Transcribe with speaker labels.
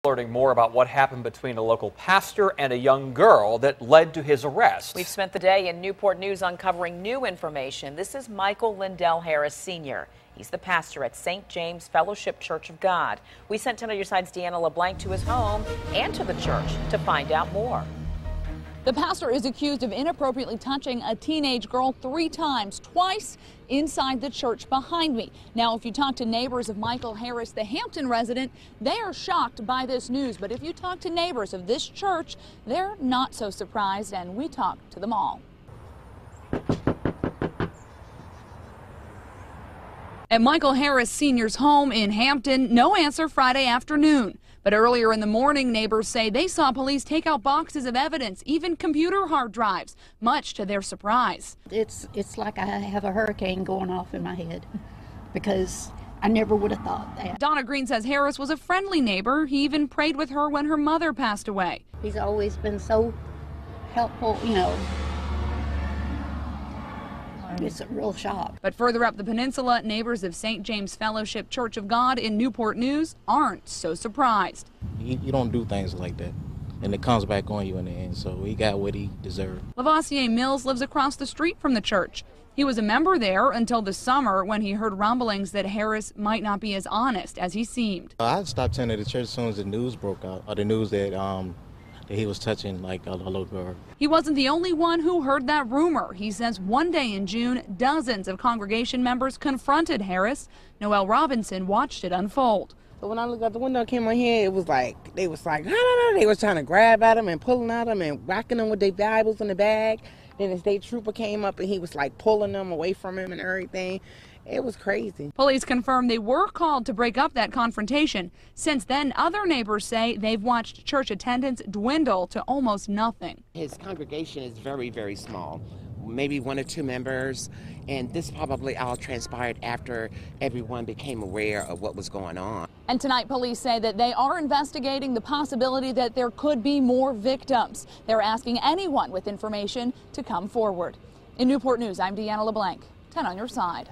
Speaker 1: Learning more about what happened between a local pastor and a young girl that led to his arrest.
Speaker 2: We've spent the day in Newport News uncovering new information. This is Michael Lindell Harris Sr. He's the pastor at St. James Fellowship Church of God. We sent 10 on your side's Deanna LeBlanc to his home and to the church to find out more.
Speaker 3: The pastor is accused of inappropriately touching a teenage girl 3 times, twice inside the church behind me. Now, if you talk to neighbors of Michael Harris, the Hampton resident, they are shocked by this news. But if you talk to neighbors of this church, they're not so surprised, and we talked to them all. At Michael Harris Sr.'s home in Hampton, no answer Friday afternoon. But earlier in the morning, neighbors say they saw police take out boxes of evidence, even computer hard drives, much to their surprise.
Speaker 4: It's like I have a hurricane going off in my head because I never would have thought that.
Speaker 3: Donna Green says Harris was a friendly neighbor. He even prayed with her when her mother passed away.
Speaker 4: He's always been so helpful, you know. It's a real shock.
Speaker 3: But further up the peninsula, neighbors of St. James Fellowship Church of God in Newport News aren't so surprised.
Speaker 5: You don't do things like that, and it comes back on you in the end, so he got what he deserved.
Speaker 3: Lavoisier Mills lives across the street from the church. He was a member there until the summer when he heard rumblings that Harris might not be as honest as he seemed.
Speaker 5: I stopped attending the church as soon as the news broke out, or the news that he was touching like a little girl.
Speaker 3: He wasn't the only one who heard that rumor. He says one day in June, dozens of congregation members confronted Harris. Noel Robinson watched it unfold.
Speaker 6: But when I looked out the window, I came on here, it was like, they was like, no. They was trying to grab at him and pulling at him and whacking them with their Bibles in the bag. Then the state trooper came up and he was like pulling them away from him and everything. It was crazy.
Speaker 3: Police confirmed they were called to break up that confrontation. Since then, other neighbors say they've watched church attendance dwindle to almost nothing.
Speaker 7: His congregation is very, very small, maybe 1 or 2 members, and this probably all transpired after everyone became aware of what was going on.
Speaker 3: And tonight, police say that they are investigating the possibility that there could be more victims. They're asking anyone with information to come forward. In Newport News, I'm Deanna LeBlanc, 10 on your side.